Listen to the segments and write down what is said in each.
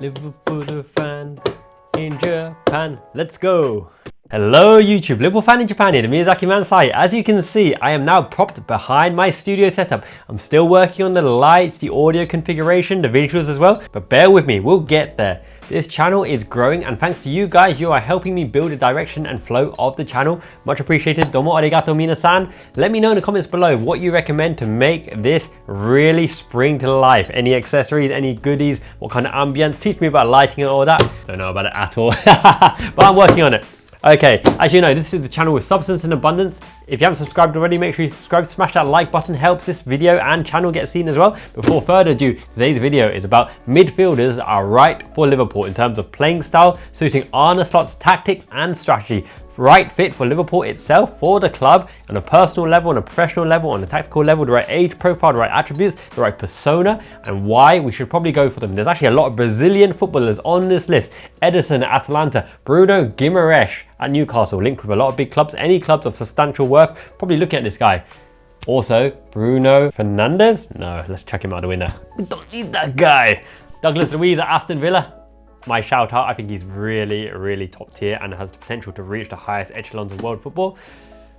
Liverpool fan in Japan. Let's go. Hello YouTube, Liverpool fan in Japan here, the Miyazaki man site. As you can see, I am now propped behind my studio setup. I'm still working on the lights, the audio configuration, the visuals as well, but bear with me, we'll get there. This channel is growing, and thanks to you guys, you are helping me build the direction and flow of the channel. Much appreciated. Domo arigato minasan. Let me know in the comments below what you recommend to make this really spring to life. Any accessories, any goodies, what kind of ambience? Teach me about lighting and all that. Don't know about it at all, but I'm working on it. Okay, as you know, this is the channel with substance and abundance. If you haven't subscribed already, make sure you subscribe, smash that like button, helps this video and channel get seen as well. Before further ado, today's video is about midfielders are right for Liverpool in terms of playing style, suiting Arne Slot's tactics and strategy. Right fit for Liverpool itself, for the club, on a personal level, on a professional level, on a tactical level, the right age profile, the right attributes, the right persona, and why we should probably go for them. There's actually a lot of Brazilian footballers on this list. Ederson at Atalanta, Bruno Guimarães at Newcastle, linked with a lot of big clubs, any clubs of substantial worth, probably looking at this guy. Also, Bruno Fernandes, no, let's check him out the window. We don't need that guy. Douglas Luiz at Aston Villa. My shout out, I think he's really top tier and has the potential to reach the highest echelons of world football.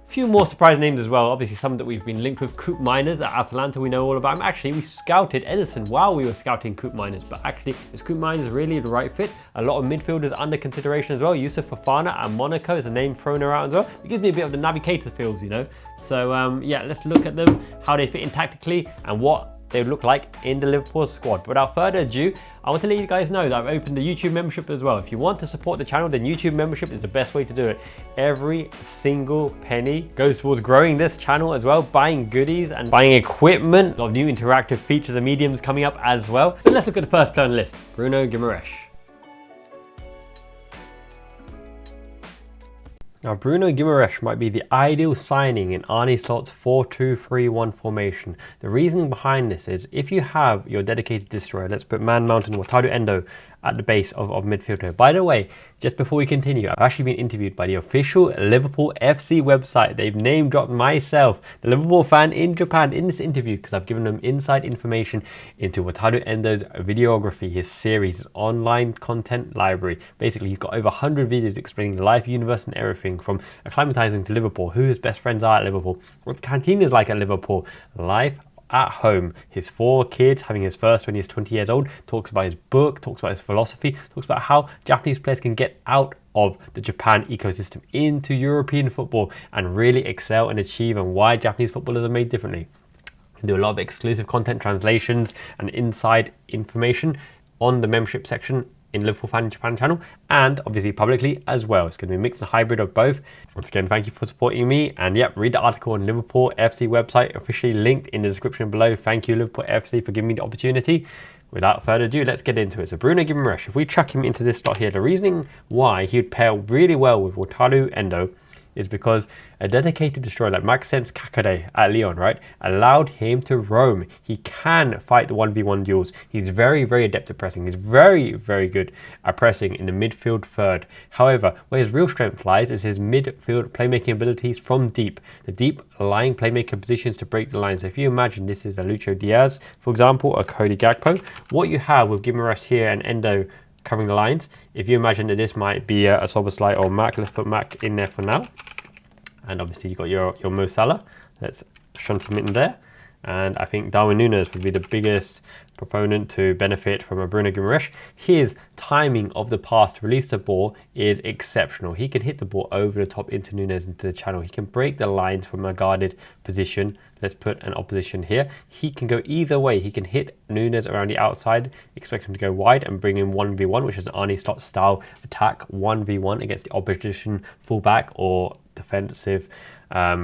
A few more surprise names as well, obviously some that we've been linked with. Coop Miners at Atalanta, we know all about him. Actually, we scouted Ederson while we were scouting Coop Miners, but actually, is Coop Miners really the right fit? A lot of midfielders under consideration as well. Yusuf Fofana at Monaco is a name thrown around as well. It gives me a bit of the navigator feels, you know. So yeah, let's look at them, how they fit in tactically, and what they would look like in the Liverpool squad. But without further ado, I want to let you guys know that I've opened the YouTube membership as well. If you want to support the channel, then YouTube membership is the best way to do it. Every single penny goes towards growing this channel as well, buying goodies and buying equipment. A lot of new interactive features and mediums coming up as well. But let's look at the first player on the list, Bruno Guimarães. Now, Bruno Guimarães might be the ideal signing in Arne Slot's 4-2-3-1 formation. The reason behind this is if you have your dedicated destroyer, let's put Man Mountain or Endo at the base of midfield here. By the way, just before we continue, I've actually been interviewed by the official Liverpool FC website. They've name dropped myself, the Liverpool fan in Japan, in this interview because I've given them inside information into Endo's videography, his series, his online content library. Basically, he's got over 100 videos explaining the life, universe and everything from acclimatizing to Liverpool, who his best friends are at Liverpool, what the canteen is like at Liverpool, life at home, his 4 kids, having his first when he's 20 years old, talks about his book, talks about his philosophy, talks about how Japanese players can get out of the Japan ecosystem into European football and really excel and achieve, and why Japanese footballers are made differently. We do a lot of exclusive content, translations and inside information on the membership section in Liverpool Fan in Japan channel, and obviously publicly as well. It's going to be a mix and hybrid of both. Once again, thank you for supporting me, and yep, read the article on Liverpool FC website, officially linked in the description below. Thank you Liverpool FC for giving me the opportunity. Without further ado, let's get into it. So Bruno Guimarães, if we chuck him into this slot here, the reasoning why he would pair really well with Endo is because a dedicated destroyer like Maxence Kakade at Lyon, right, allowed him to roam. He can fight the 1v1 duels. He's very adept at pressing. He's very good at pressing in the midfield third. However, where his real strength lies is his midfield playmaking abilities from deep. The deep lying playmaker positions to break the line. So if you imagine this is a Lucho Diaz, for example, or Cody Gakpo, what you have with Guimarães here and Endo covering the lines, if you imagine that this might be a Soboslai or Mac, let's put Mac in there for now. And obviously you've got your Mo Salah. Let's shunt him in there. And I think Darwin Núñez would be the biggest proponent to benefit from a Bruno Guimarães. His timing of the pass to release the ball is exceptional. He can hit the ball over the top into Núñez, into the channel. He can break the lines from a guarded position. Let's put an opposition here. He can go either way. He can hit Núñez around the outside, expect him to go wide and bring in 1v1, which is an Arne Slot style attack, 1v1 against the opposition fullback or defensive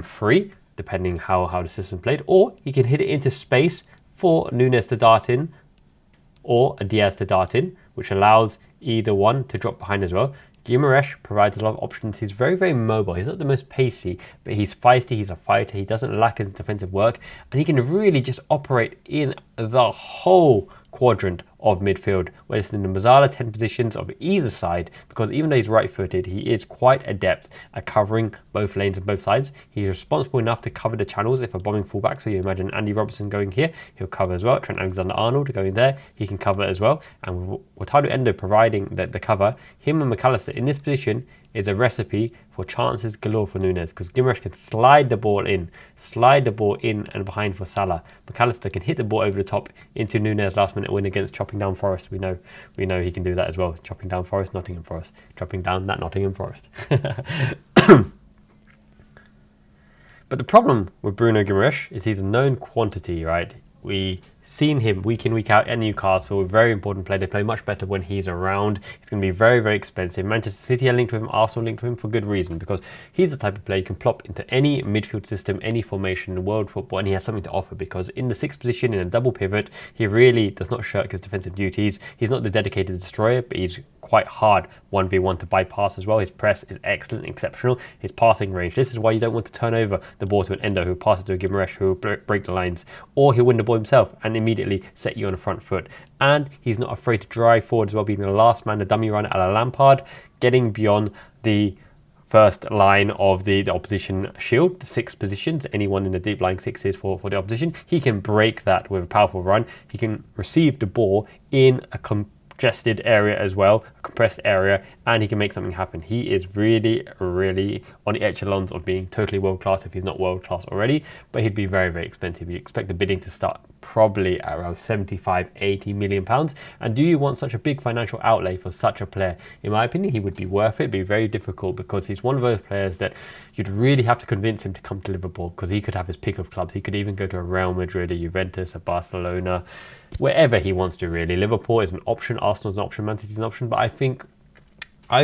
free, depending how the system played. Or he can hit it into space for Núñez to dart in or a Diaz to dart in, which allows either one to drop behind as well. Guimarães provides a lot of options. He's very mobile. He's not the most pacey, but he's feisty, he's a fighter, he doesn't lack his defensive work, and he can really just operate in the whole quadrant of midfield, where it's in the Mazzala 10 positions of either side, because even though he's right-footed, he is quite adept at covering both lanes and both sides. He's responsible enough to cover the channels if a bombing fullback, so you imagine Andy Robertson going here, he'll cover as well. Trent Alexander-Arnold going there, he can cover as well. And with Endo providing the cover, him and McAllister in this position is a recipe for chances galore for Núñez, because Guimarães can slide the ball in and behind for Salah. McAllister can hit the ball over the top into Núñez last minute win against chopping down Forest. We know he can do that as well. Chopping down Forest, Nottingham Forest. Chopping down that Nottingham Forest. But the problem with Bruno Guimarães is he's a known quantity, right? We've seen him week in, week out at Newcastle, a very important player. They play much better when he's around. He's going to be very, very expensive. Manchester City are linked with him, Arsenal linked with him for good reason, because he's the type of player you can plop into any midfield system, any formation in world football, and he has something to offer, because in the 6th position, in a double pivot, he really does not shirk his defensive duties. He's not the dedicated destroyer, but he's quite hard 1v1 to bypass as well. His press is excellent, exceptional. His passing range. This is why you don't want to turn over the ball to an Endo who passes to a Guimarães who will break the lines, or he'll win the ball himself and immediately set you on the front foot. And he's not afraid to drive forward as well, being the last man, the dummy runner a la Lampard, getting beyond the first line of the opposition shield, the 6 positions, anyone in the deep lying 6s for the opposition. He can break that with a powerful run. He can receive the ball in a congested area as well, a compressed area, and he can make something happen. He is really, really on the echelons of being totally world class if he's not world class already, but he'd be very, very expensive. You expect the bidding to start probably at around 75-80 million pounds. And do you want such a big financial outlay for such a player? In my opinion, he would be worth it. It'd be very difficult, because he's one of those players that you'd really have to convince him to come to Liverpool, because he could have his pick of clubs. He could even go to a Real Madrid, a Juventus, a Barcelona, wherever he wants to really. Liverpool is an option, Arsenal's an option, Man City's an option, but I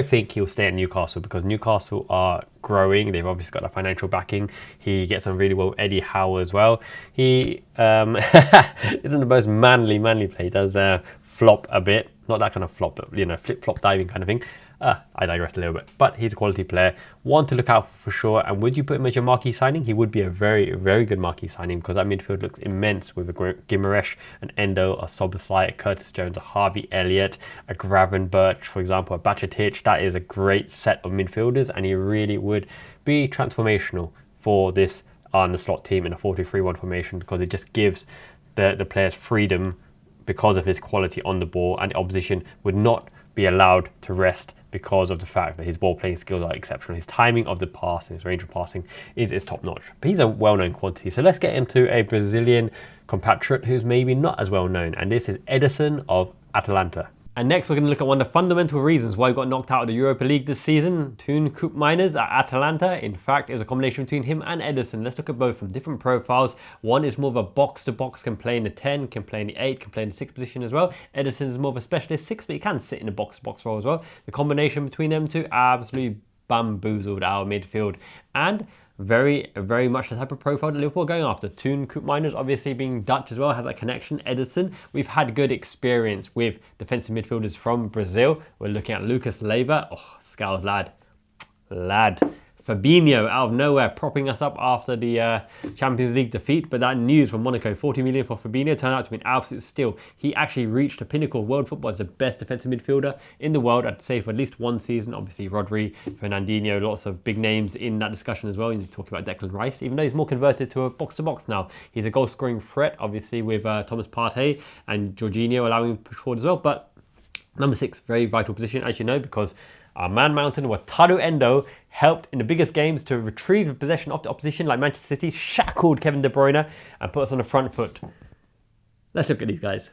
think he'll stay at Newcastle, because Newcastle are growing. They've obviously got a financial backing. He gets on really well with Eddie Howe as well. He isn't the most manly play. He does flop a bit. Not that kind of flop, but, you know, flip-flop diving kind of thing. I digress a little bit, but he's a quality player, one to look out for sure. And would you put him as your marquee signing? He would be a very, very good marquee signing, because that midfield looks immense with a Guimarães, an Endo, a Szoboszlai, a Curtis Jones, a Harvey Elliott, a Gravenberch, for example, a Bajcetic. That is a great set of midfielders, and he really would be transformational for this Arne Slot team in a 4-2-3-1 formation, because it just gives the players freedom because of his quality on the ball, and the opposition would not be allowed to rest because of the fact that his ball playing skills are exceptional. His timing of the pass and his range of passing is top notch. But he's a well-known quantity. So let's get into a Brazilian compatriot who's maybe not as well known, and this is Ederson of Atalanta. And next we're going to look at one of the fundamental reasons why he got knocked out of the Europa League this season. Toon Koopmeiners at Atalanta. In fact, it was a combination between him and Ederson. Let's look at both from different profiles. One is more of a box-to-box, can play in the 10, can play in the 8, can play in the 6 position as well. Ederson is more of a specialist 6, but he can sit in the box-to-box role as well. The combination between them two absolutely bamboozled our midfield, and very, very much the type of profile that Liverpool are going after. Toon Koopmeiners, obviously being Dutch as well, has that connection. Ederson, we've had good experience with defensive midfielders from Brazil. We're looking at Lucas Leiva. Oh, Scouse lad. Fabinho out of nowhere, propping us up after the Champions League defeat. But that news from Monaco, 40 million for Fabinho, turned out to be an absolute steal. He actually reached the pinnacle of world football as the best defensive midfielder in the world, I'd say, for at least one season. Obviously, Rodri, Fernandinho, lots of big names in that discussion as well. You're talking about Declan Rice, even though he's more converted to a box-to-box now. He's a goal-scoring threat, obviously, with Thomas Partey and Jorginho allowing him to push forward as well. But number 6, very vital position, as you know, because our man mountain, Wataru Endo, helped in the biggest games to retrieve possession of the opposition, like Manchester City, shackled Kevin De Bruyne and put us on the front foot. Let's look at these guys.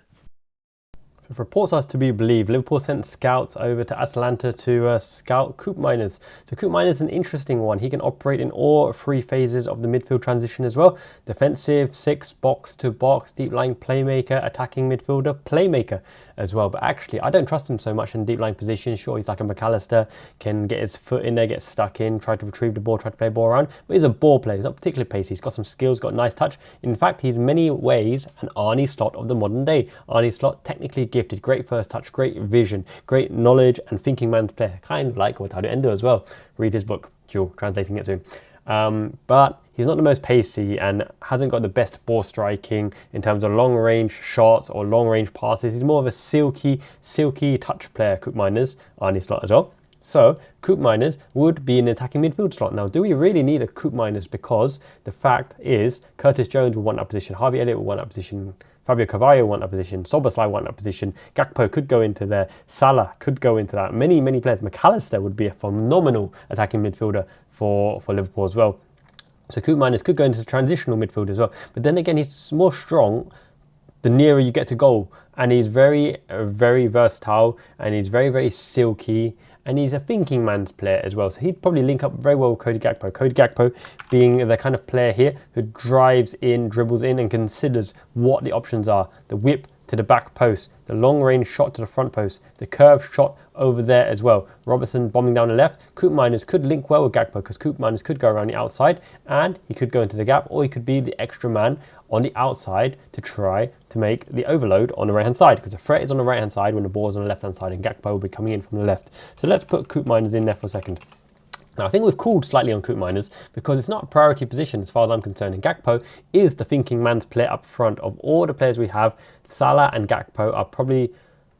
So if reports are to be believed, Liverpool sent scouts over to Atalanta to scout Koopmeiners. So Koopmeiners is an interesting one. He can operate in all 3 phases of the midfield transition as well. Defensive, 6, box to box, deep lying playmaker, attacking midfielder, playmaker as well. But actually, I don't trust him so much in deep lying position. Sure, he's like a McAllister, can get his foot in there, get stuck in, try to retrieve the ball, try to play ball around. But he's a ball player. He's not particularly pacey. He's got some skills, got a nice touch. In fact, he's in many ways an Arne Slot of the modern day. Arne Slot, technically gifted, great first touch, great vision, great knowledge and thinking man's player. Kind of like Wataru Endo as well. Read his book, Jewel, translating it soon. But he's not the most pacey and hasn't got the best ball striking in terms of long range shots or long range passes. He's more of a silky touch player, Koopmeiners, Arne Slot as well. So Koopmeiners would be an attacking midfield slot. Now, do we really need a Koopmeiners? Because the fact is, Curtis Jones will want that position, Harvey Elliott will want that position, Fabio Carvalho will want that position, Szoboszlai want that position, Gakpo could go into there, Salah could go into that. Many players. McAllister would be a phenomenal attacking midfielder for Liverpool as well. So Koopmeiners could go into the transitional midfield as well. But then again, he's more strong the nearer you get to goal. And he's very versatile, and he's very silky. And he's a thinking man's player as well. So he'd probably link up very well with Cody Gakpo. Cody Gakpo being the kind of player here who drives in, dribbles in, and considers what the options are. The whip to the back post, the long range shot to the front post, the curved shot over there as well. Robertson bombing down the left. Koopmeiners could link well with Gakpo because Koopmeiners could go around the outside and he could go into the gap, or he could be the extra man on the outside to try to make the overload on the right hand side, because the threat is on the right hand side when the ball is on the left hand side, and Gakpo will be coming in from the left. So let's put Koopmeiners in there for a second. Now, I think we've cooled slightly on Koopmeiners because it's not a priority position as far as I'm concerned. And Gakpo is the thinking man's player up front. Of all the players we have, Salah and Gakpo are probably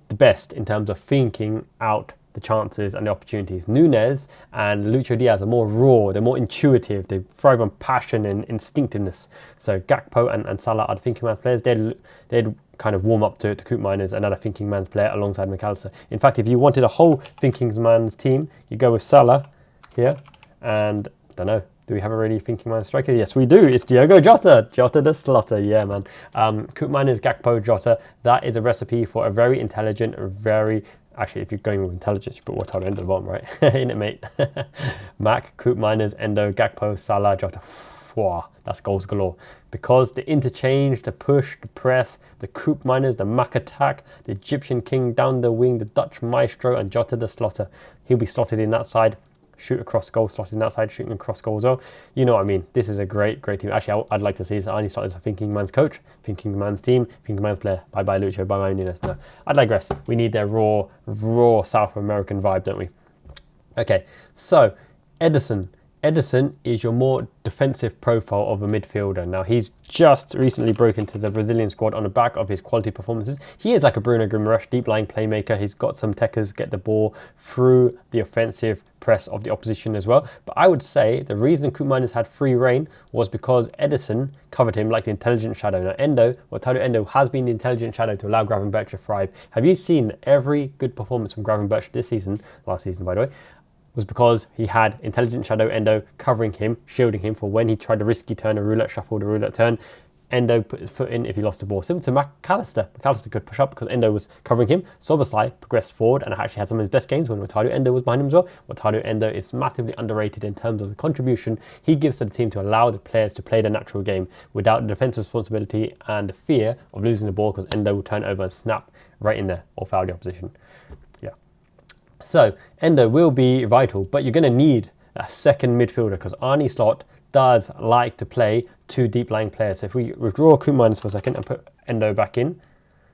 the best in terms of thinking out the chances and the opportunities. Nunez and Lucho Diaz are more raw, they're more intuitive, they thrive on passion and instinctiveness. So Gakpo and Salah are the thinking man's players. They'd kind of warm up to Koopmeiners, another thinking man's player alongside McAllister. In fact, if you wanted a whole thinking man's team, you go with Salah here, and I don't know, do we have a really thinking man striker? Yes, we do. It's Diogo Jota. Jota the Slotter. Yeah, man. Koopmeiners, Gakpo, Jota. That is a recipe for a very intelligent, actually, if you're going with intelligence, you put Watara Endo at the bottom, right? Ain't it, mate? Mac, Koopmeiners, Endo, Gakpo, Salah, Jota. That's goals galore. Because the interchange, the push, the press, the Koopmeiners, the Mac attack, the Egyptian king down the wing, the Dutch maestro, and Jota the Slotter. He'll be slotted in that side. Shoot across goal, slotting that side, shooting across goal as well. You know what I mean. This is a great team. Actually, I'd like to see this. Arne Slot is a thinking man's coach, thinking man's team, thinking man's player. Bye-bye Lucho, bye-bye Nunez. No, I digress. We need their raw South American vibe, don't we? Okay, so Ederson. Ederson is your more defensive profile of a midfielder. Now, he's just recently broken into the Brazilian squad on the back of his quality performances. He is like a Bruno Guimarães, deep lying playmaker. He's got some techers, get the ball through the offensive press of the opposition as well. But I would say the reason Koopmeiners had free reign was because Ederson covered him like the intelligent shadow. Now, Endo has been the intelligent shadow to allow Gravenberch to thrive. Have you seen every good performance from Gravenberch this season, last season by the way, was because he had intelligent shadow Endo covering him, shielding him for when he tried a risky turn, a roulette shuffle, the roulette turn. Endo put his foot in if he lost the ball. Similar to McAllister. McAllister could push up because Endo was covering him. Szoboszlai progressed forward and actually had some of his best games when Wataru Endo was behind him as well. Wataru Endo is massively underrated in terms of the contribution he gives to the team to allow the players to play their natural game without the defensive responsibility and the fear of losing the ball, because Endo will turn over and snap right in there or foul the opposition. So Endo will be vital, but you're going to need a second midfielder because Arne Slot does like to play two deep lying players. So if we withdraw Koopmeiners for a second and put Endo back in,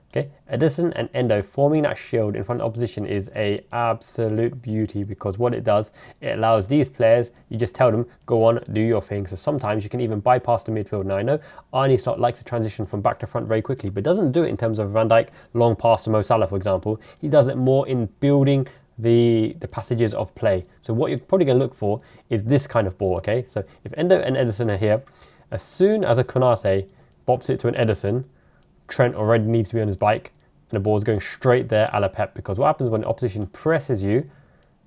okay, Ederson and Endo forming that shield in front of the opposition is a absolute beauty, because what it does, it allows these players, you just tell them, go on, do your thing. So sometimes you can even bypass the midfield. Now I know Arne Slot likes to transition from back to front very quickly, but doesn't do it in terms of Van Dijk long pass to Mo Salah, for example. He does it more in building the passages of play. So what you're probably going to look for is this kind of ball, okay? So if Endo and Ederson are here, as soon as a Konate bops it to an Ederson, Trent already needs to be on his bike and the ball's going straight there a la Pep, because what happens when the opposition presses you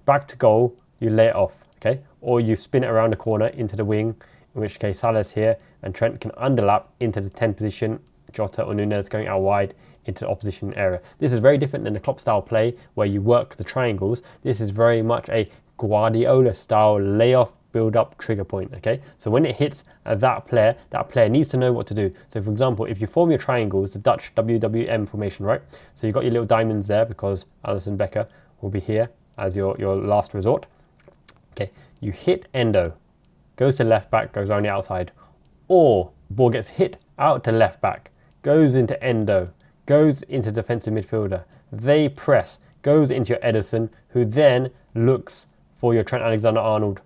back to goal, you lay it off, okay? Or you spin it around the corner into the wing, in which case Salah's here and Trent can underlap into the 10 position, Jota or Nunez going out wide into the opposition area. This is very different than the Klopp style play where you work the triangles. This is very much a Guardiola style layoff, build up, trigger point, okay? So when it hits that player needs to know what to do. So for example, if you form your triangles, the Dutch WWM formation, right? So you've got your little diamonds there because Alisson Becker will be here as your last resort. Okay, you hit Endo, goes to left back, goes around the outside, or ball gets hit out to left back, goes into Endo, goes into defensive midfielder, they press, goes into your Ederson, who then looks for your Trent Alexander-Arnold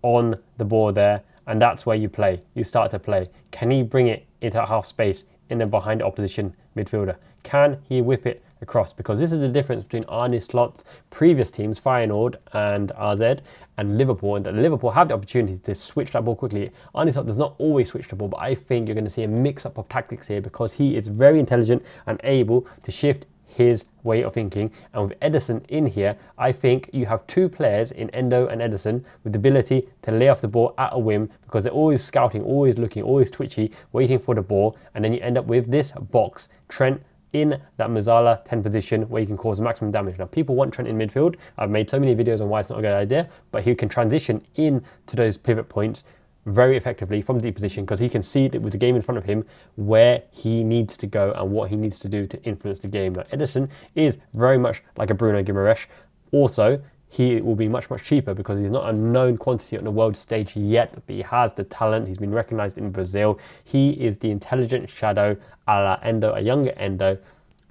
on the ball there And that's where you play. You start to play. Can he bring it into that half space in and behind the opposition midfielder? Can he whip it across? Because this is the difference between Arne Slot's previous teams, Feyenoord and RZ, and Liverpool. And that Liverpool have the opportunity to switch that ball quickly. Arne Slot does not always switch the ball, but I think you're going to see a mix-up of tactics here because he is very intelligent and able to shift his way of thinking. And with Ederson in here, I think you have two players in Endo and Ederson with the ability to lay off the ball at a whim because they're always scouting, always looking, always twitchy, waiting for the ball. And then you end up with this box, Trent in that Mazzala 10 position where you can cause maximum damage. Now, people want Trent in midfield. I've made so many videos on why it's not a good idea, but he can transition into those pivot points very effectively from the deep position because he can see with the game in front of him where he needs to go and what he needs to do to influence the game. Now, Ederson is very much like a Bruno Guimarães. Also, he will be much, much cheaper because he's not a known quantity on the world stage yet, but he has the talent. He's been recognized in Brazil. He is the intelligent shadow a la Endo, a younger Endo,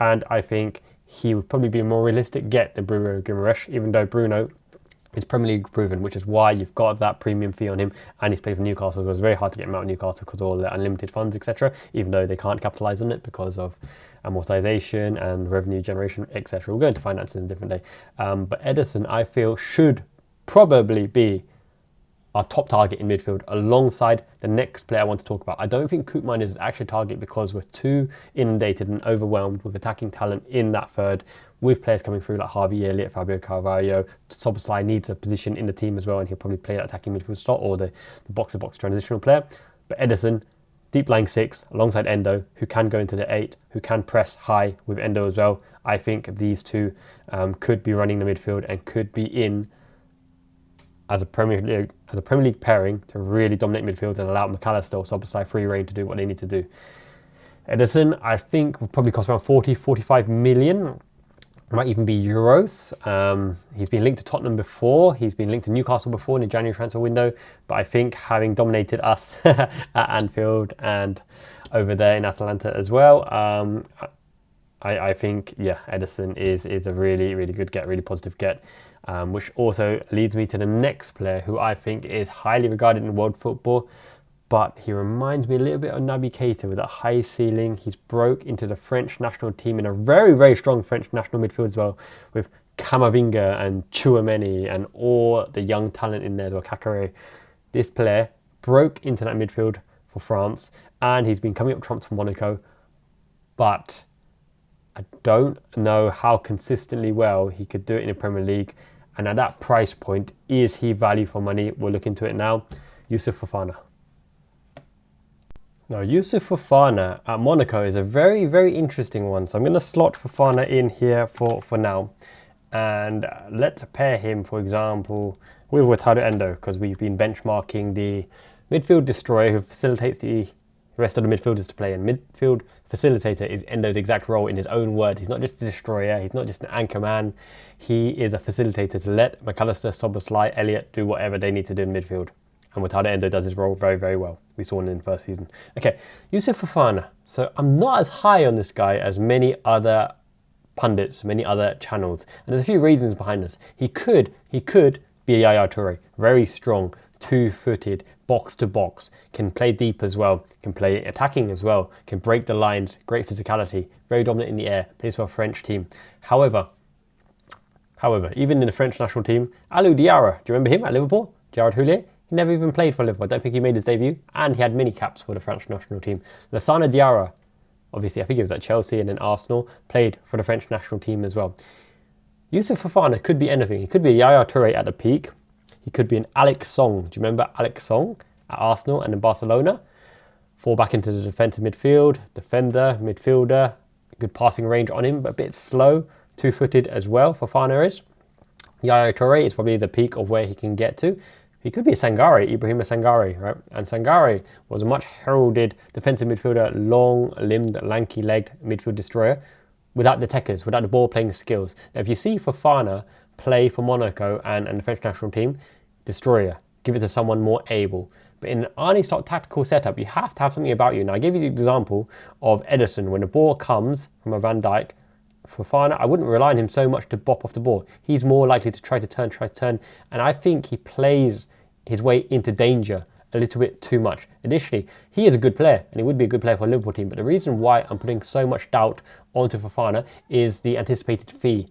and I think he would probably be a more realistic get than Bruno Guimarães, even though Bruno is Premier League proven, which is why you've got that premium fee on him, and he's played for Newcastle. So it's very hard to get him out of Newcastle because of all the unlimited funds, etc., even though they can't capitalise on it because of amortization and revenue generation, etc. We'll go into finances in a different day. But Ederson, I feel, should probably be our top target in midfield alongside the next player I want to talk about. I don't think Koopman is actually a target because we're too inundated and overwhelmed with attacking talent in that third, with players coming through like Harvey Elliott, Fabio Carvalho. Szoboszlai needs a position in the team as well, and he'll probably play that attacking midfield slot or the box-to-box transitional player. But Ederson, deep lying 6 alongside Endo, who can go into the 8, who can press high with Endo as well. I think these two could be running the midfield and could be in as a Premier League pairing to really dominate midfield and allow McAllister or Szoboszlai free reign to do what they need to do. Ederson, I think, will probably cost around 40-45 million. Might even be euros. He's been linked to Tottenham before. He's been linked to Newcastle before in the January transfer window. But I think having dominated us at Anfield and over there in Atalanta as well, I think, yeah, Ederson is a really, really good get, really positive get. Which also leads me to the next player who I think is highly regarded in world football, but he reminds me a little bit of Naby Keita with a high ceiling. He's broke into the French national team in a very, very strong French national midfield as well, with Camavinga and Tchouaméni and all the young talent in there as well, Kakare. This player broke into that midfield for France, and he's been coming up trumps for Monaco, but I don't know how consistently well he could do it in the Premier League. And at that price point, is he value for money? We'll look into it now. Youssouf Fofana. Now, Youssouf Fofana at Monaco is a very, very interesting one. So I'm going to slot Fofana in here for now. And let's pair him, for example, with Wataru Endo, because we've been benchmarking the midfield destroyer who facilitates the rest of the midfielders to play. And midfield facilitator is Endo's exact role in his own words. He's not just a destroyer. He's not just an anchor man. He is a facilitator to let McAllister, Szoboszlai, Elliott do whatever they need to do in midfield. And Wataru Endo does his role very, very well. We saw him in the first season. Okay, Youssouf Fofana. So I'm not as high on this guy as many other pundits, many other channels. And there's a few reasons behind this. He could be a Yaya Toure. Very strong, two-footed, box-to-box, can play deep as well, can play attacking as well, can break the lines, great physicality, very dominant in the air, plays for a French team. However, even in the French national team, Alou Diarra, do you remember him at Liverpool? Gerard Houllier? He never even played for Liverpool. I don't think he made his debut, and he had many caps for the French national team. Lassana Diarra, obviously, I think he was at Chelsea and then Arsenal, played for the French national team as well. Youssouf Fofana could be anything. He could be a Yaya Toure at the peak. He could be an Alex Song. Do you remember Alex Song at Arsenal and in Barcelona? Fall back into the defensive midfield, defender, midfielder, good passing range on him, but a bit slow, two-footed as well. Fofana is. Yaya Toure is probably the peak of where he can get to. He could be a Sangare, Ibrahima Sangare, right? And Sangare was a much heralded defensive midfielder, long-limbed, lanky-legged midfield destroyer, without the techers, without the ball-playing skills. Now, if you see Fofana play for Monaco and the French national team, destroyer, give it to someone more able. But in an Arne Slot tactical setup, you have to have something about you. Now, I gave you the example of Ederson. When the ball comes from a Van Dijk, Fofana, I wouldn't rely on him so much to bop off the ball. He's more likely to try to turn. And I think he plays his way into danger a little bit too much. Additionally, he is a good player and he would be a good player for a Liverpool team, but the reason why I'm putting so much doubt onto Fofana is the anticipated fee.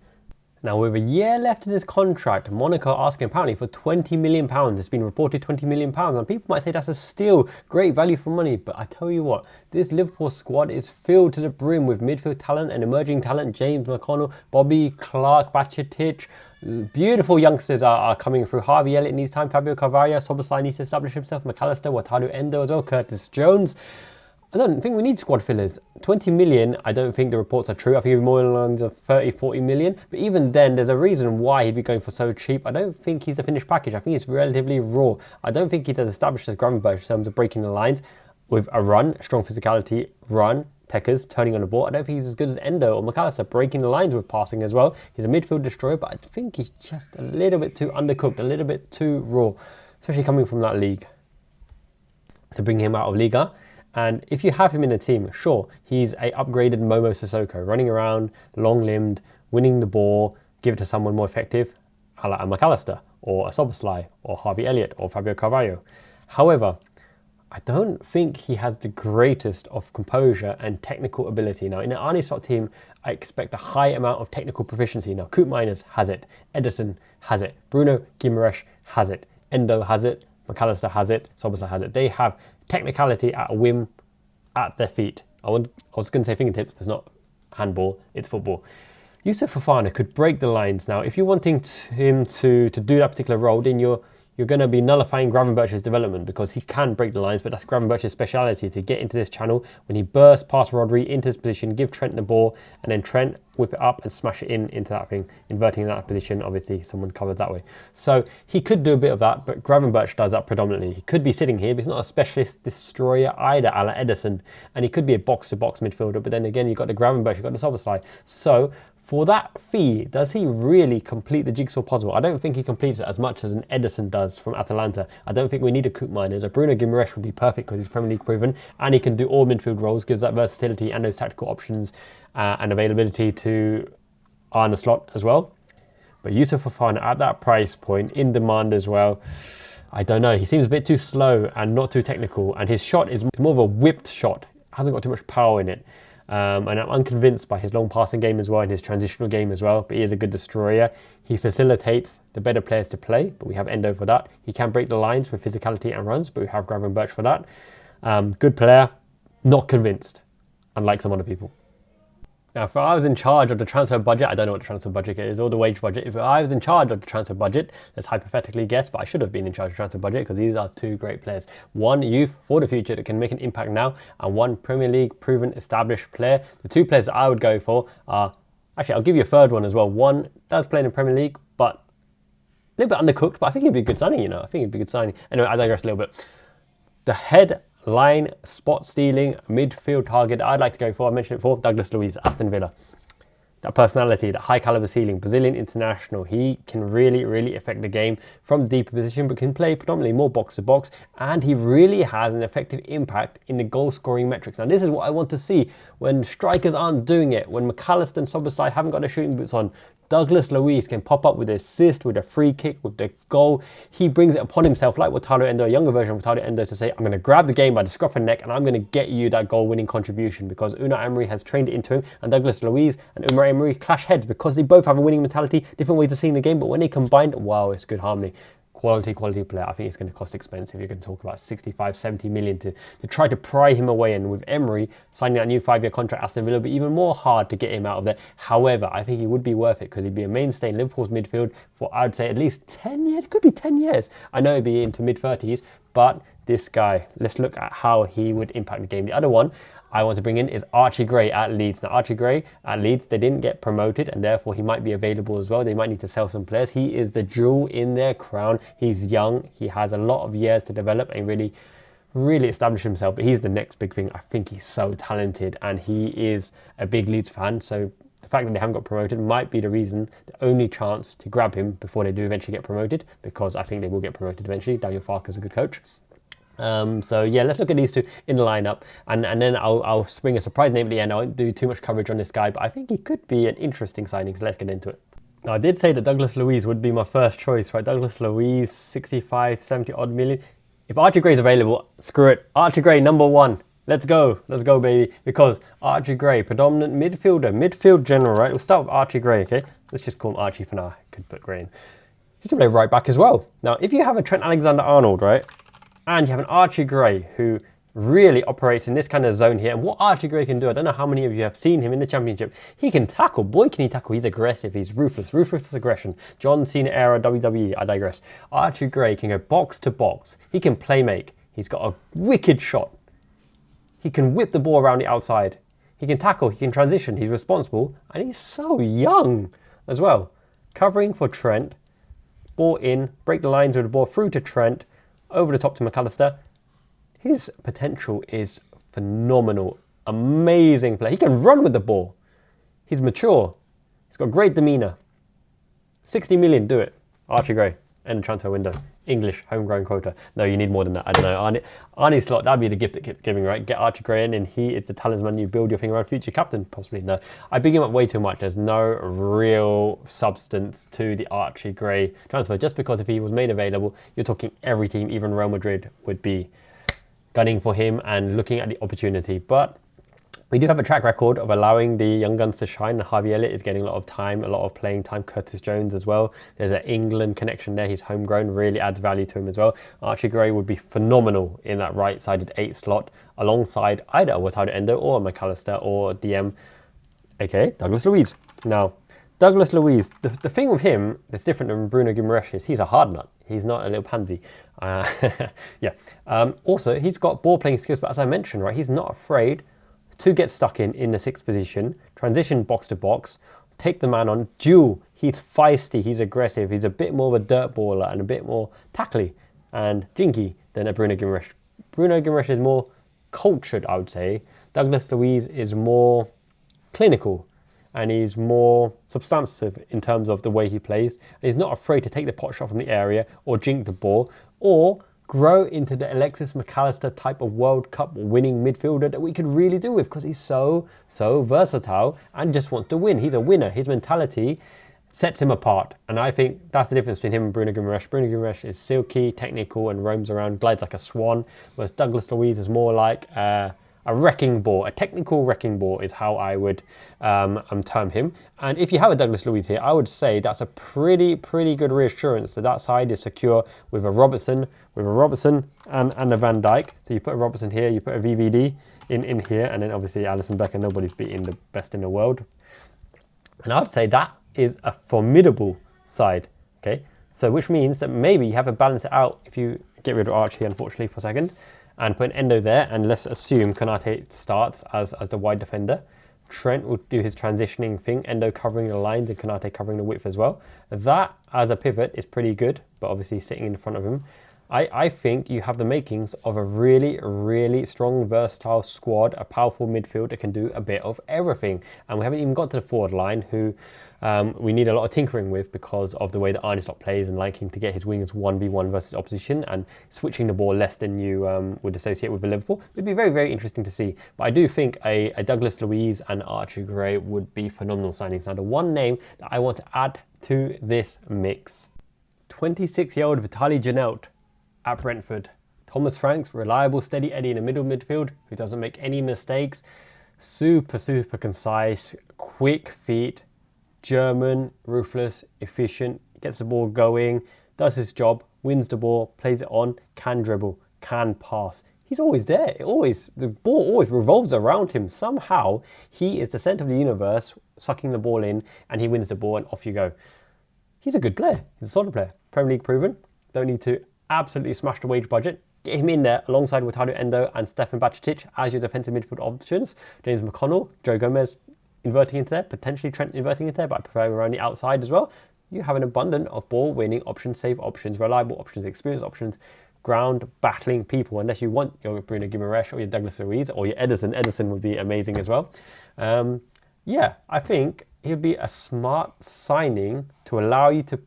Now, with a year left in his contract, Monaco are asking apparently for £20 million. It's been reported £20 million. And people might say that's a still great value for money. But I tell you what, this Liverpool squad is filled to the brim with midfield talent and emerging talent. James McConnell, Bobby, Clark, Bacetic. Beautiful youngsters are coming through. Harvey Elliott needs time. Fabio Carvalho, Szoboszlai needs to establish himself. McAllister, Wataru Endo as well. Curtis Jones. I don't think we need squad fillers. 20 million, I don't think the reports are true. I think it'd be more along the lines of 30, 40 million. But even then, there's a reason why he'd be going for so cheap. I don't think he's the finished package. I think he's relatively raw. I don't think he's as established as Gravenberch in terms of breaking the lines with a run, strong physicality, run, techers, turning on the ball. I don't think he's as good as Endo or McAllister, breaking the lines with passing as well. He's a midfield destroyer, but I think he's just a little bit too undercooked, a little bit too raw, especially coming from that league. To bring him out of Liga. And if you have him in a team, sure, he's a upgraded Momo Sissoko, running around, long-limbed, winning the ball, give it to someone more effective, a la McAllister, or a Szoboszlai, or Harvey Elliott, or Fabio Carvalho. However, I don't think he has the greatest of composure and technical ability. Now, in an Arne Slot team, I expect a high amount of technical proficiency. Now, Koopmeiners has it, Ederson has it, Bruno Guimarães has it, Endo has it, McAllister has it, Szoboszlai has it. They have technicality at a whim at their feet. I was going to say fingertips, but it's not handball, it's football. Yusuf Fofana could break the lines. Now, if you're wanting him to do that particular role, then you're going to be nullifying Gravenberch's development because he can break the lines, but that's Gravenberch's speciality, to get into this channel when he bursts past Rodri into his position, give Trent the ball, and then Trent whip it up and smash it into that thing, inverting that position. Obviously, someone covered that way. So he could do a bit of that, but Gravenberch does that predominantly. He could be sitting here, but he's not a specialist destroyer either, a la Ederson, and he could be a box-to-box midfielder, but then again, you've got the Gravenberch, you've got the Szoboszlai. So for that fee, does he really complete the jigsaw puzzle? I don't think he completes it as much as an Ederson does from Atalanta. I don't think we need a Koopmeiners. A Bruno Guimarães would be perfect because he's Premier League proven and he can do all midfield roles, gives that versatility and those tactical options and availability to Arne Slot as well. But Yusuf Fofana at that price point, in demand as well, I don't know. He seems a bit too slow and not too technical, and his shot is more of a whipped shot. Hasn't got too much power in it. And I'm unconvinced by his long passing game as well and his transitional game as well, but he is a good destroyer. He facilitates the better players to play, but we have Endo for that. He can break the lines with physicality and runs, but we have Gravenberch for that. Good player, not convinced, unlike some other people. Now, if I was in charge of the transfer budget, I don't know what the transfer budget is, or the wage budget. If I was in charge of the transfer budget, let's hypothetically guess, but I should have been in charge of the transfer budget because these are two great players. One youth for the future that can make an impact now, and one Premier League proven established player. The two players that I would go for are, actually I'll give you a third one as well. One does play in the Premier League, but a little bit undercooked, but I think he'd be a good signing, you know. I think he'd be a good signing. Anyway, I digress a little bit. The headline spot stealing midfield target I'd like to go for, I mentioned it before, Douglas Luiz, Aston Villa. That personality, that high caliber ceiling, Brazilian international, he can really affect the game from the deeper position, but can play predominantly more box to box, and he really has an effective impact in the goal scoring metrics. Now this is what I want to see when strikers aren't doing it, when McAllister and Szoboszlai haven't got their shooting boots on. Douglas Luiz can pop up with the assist, with a free kick, with the goal. He brings it upon himself, like Wataru Endo, a younger version of Wataru Endo, to say, I'm going to grab the game by the scruff and neck and I'm going to get you that goal-winning contribution, because Unai Emery has trained it into him, and Douglas Luiz and Unai Emery clash heads because they both have a winning mentality, different ways of seeing the game, but when they combine, wow, it's good harmony. Quality player. I think it's going to cost expensive. You're going to talk about 65, 70 million to try to pry him away. And with Emery signing that new 5-year contract, Aston Villa will be even more hard to get him out of there. However, I think he would be worth it because he'd be a mainstay in Liverpool's midfield for, I'd say, at least 10 years. It could be 10 years. I know he'd be into mid-30s, but this guy, let's look at how he would impact the game. The other one I want to bring in is Archie Gray at Leeds. Now, Archie Gray at Leeds, they didn't get promoted, and therefore he might be available as well. They might need to sell some players. He is the jewel in their crown. He's young. He has a lot of years to develop and really establish himself. But he's the next big thing. I think he's so talented, and he is a big Leeds fan. So the fact that they haven't got promoted might be the reason, the only chance to grab him before they do eventually get promoted, because I think they will get promoted eventually. Daniel Farke's a good coach. So yeah, let's look at these two in the lineup, and then I'll spring a surprise name at the end. I won't do too much coverage on this guy, but I think he could be an interesting signing, so let's get into it. Now, I did say that Douglas Luiz would be my first choice, right? Douglas Luiz, 65, 70 odd million. If Archie Gray's available, screw it. Archie Gray, number one. Let's go, baby. Because Archie Gray, predominant midfielder, midfield general, right? We'll start with Archie Gray, okay? Let's just call him Archie for now. I could put Gray in. He can play right back as well. Now, if you have a Trent Alexander-Arnold, right? And you have an Archie Gray who really operates in this kind of zone here. And what Archie Gray can do, I don't know how many of you have seen him in the Championship. He can tackle. Boy, can he tackle. He's aggressive. He's ruthless. Ruthless aggression. John Cena era WWE. I digress. Archie Gray can go box to box. He can play make. He's got a wicked shot. He can whip the ball around the outside. He can tackle. He can transition. He's responsible. And he's so young as well. Covering for Trent. Ball in. Break the lines with the ball through to Trent. Over the top to McAllister. His potential is phenomenal. Amazing play. He can run with the ball. He's mature. He's got great demeanour. 60 million, do it. Archie Gray. End of transfer window. English, homegrown quota. No, you need more than that. I don't know. Arne Slot, that'd be the gift that keeps giving, right? Get Archie Gray in and he is the talisman. You build your thing around. Future captain, possibly. No, I big him up way too much. There's no real substance to the Archie Gray transfer. Just because if he was made available, you're talking every team, even Real Madrid, would be gunning for him and looking at the opportunity. But we do have a track record of allowing the young guns to shine. And Harvey Elliott is getting a lot of time, a lot of playing time. Curtis Jones as well. There's an England connection there. He's homegrown, really adds value to him as well. Archie Gray would be phenomenal in that right-sided 8 slot alongside either a Endo or a McAllister or DM, aka Douglas Luiz. Now, Douglas Luiz, the thing with him that's different than Bruno Guimarães is he's a hard nut. He's not a little pansy. Also, he's got ball playing skills, but as I mentioned, right, he's not afraid to get stuck in the 6th position, transition box to box, take the man on, duel. He's feisty, he's aggressive, he's a bit more of a dirt baller and a bit more tackly and jinky than a Bruno Guimarães. Bruno Guimarães is more cultured, I would say. Douglas Luiz is more clinical and he's more substantive in terms of the way he plays. And he's not afraid to take the pot shot from the area or jink the ball or grow into the Alexis McAllister type of World Cup winning midfielder that we could really do with, because he's so versatile and just wants to win. He's a winner. His mentality sets him apart. And I think that's the difference between him and Bruno Guimarães. Bruno Guimarães is silky, technical, and roams around, glides like a swan, whereas Douglas Luiz is more like a wrecking ball. A technical wrecking ball is how I would term him. And if you have a Douglas Luiz here, I would say that's a pretty good reassurance that that side is secure with a Robertson, and a Van Dijk. So you put a Robertson here, you put a VVD in here, and then obviously Alisson Becker. Nobody's beating the best in the world. And I would say that is a formidable side. Okay, so which means that maybe you have to balance it out if you get rid of Archie, unfortunately, for a second, and put an Endo there, and let's assume Konate starts as the wide defender. Trent will do his transitioning thing, Endo covering the lines and Konate covering the width as well. That, as a pivot, is pretty good, but obviously sitting in front of him. I think you have the makings of a really strong, versatile squad, a powerful midfield that can do a bit of everything. And we haven't even got to the forward line, who we need a lot of tinkering with because of the way that Arne Slot plays and liking to get his wingers 1v1 versus opposition and switching the ball less than you would associate with Liverpool. It'd be very interesting to see. But I do think a Douglas Luiz and Archie Gray would be phenomenal signings. Now, the one name that I want to add to this mix, 26-year-old Vitaly Janelt at Brentford. Thomas Franks, reliable, steady Eddie in the middle midfield who doesn't make any mistakes. Super concise, quick feet, German, ruthless, efficient, gets the ball going, does his job, wins the ball, plays it on, can dribble, can pass. He's always there. The ball always revolves around him. Somehow he is the centre of the universe, sucking the ball in, and he wins the ball and off you go. He's a good player. He's a solid player. Premier League proven. Don't need to absolutely smash the wage budget. Get him in there alongside Wataru Endo and Stefan Bajcetic as your defensive midfield options. James McConnell, Joe Gomez inverting into there, potentially Trent inverting into there, but I prefer him around the outside as well. You have an abundance of ball-winning options, safe options, reliable options, experienced options, ground-battling people, unless you want your Bruno Guimarães or your Douglas Luiz or your Ederson. Ederson would be amazing as well. Yeah, I think it would be a smart signing to allow you to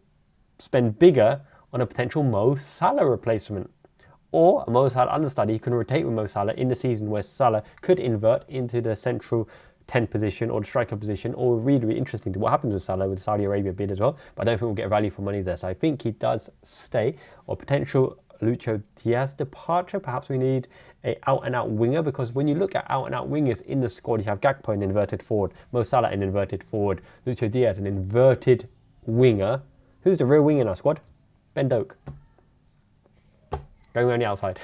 spend bigger on a potential Mo Salah replacement, or a Mo Salah understudy who can rotate with Mo Salah in the season where Salah could invert into the central 10 position or the striker position, or really interesting to what happens with Salah with the Saudi Arabia bid as well, but I don't think we'll get value for money there. So I think he does stay, or potential Lucho Diaz departure. Perhaps we need a out-and-out winger, because when you look at out-and-out wingers in the squad, you have Gakpo in inverted forward, Mo Salah in inverted forward, Lucho Diaz an inverted winger. Who's the real winger in our squad? Ben Doak. Going around the outside.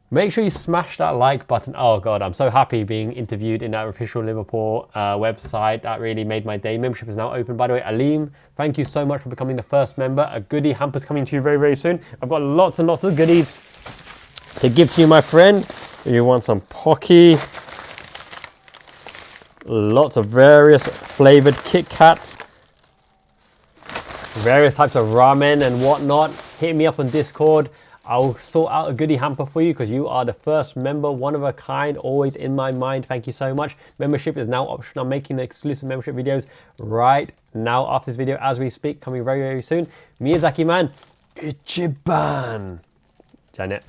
Make sure you smash that like button. Oh God, I'm so happy being interviewed in that official Liverpool website. That really made my day. Membership is now open. By the way, Aleem, thank you so much for becoming the first member. A goodie hamper's coming to you very, very soon. I've got lots and lots of goodies to give to you, my friend. You want some Pocky. Lots of various flavored Kit Kats. Various types of ramen and whatnot. Hit me up on Discord. I'll sort out a goodie hamper for you because you are the first member, one of a kind, always in my mind. Thank you so much. Membership is now optional. I'm making the exclusive membership videos right now after this video as we speak, coming very, very soon. Miyazaki man, Ichiban. Janet.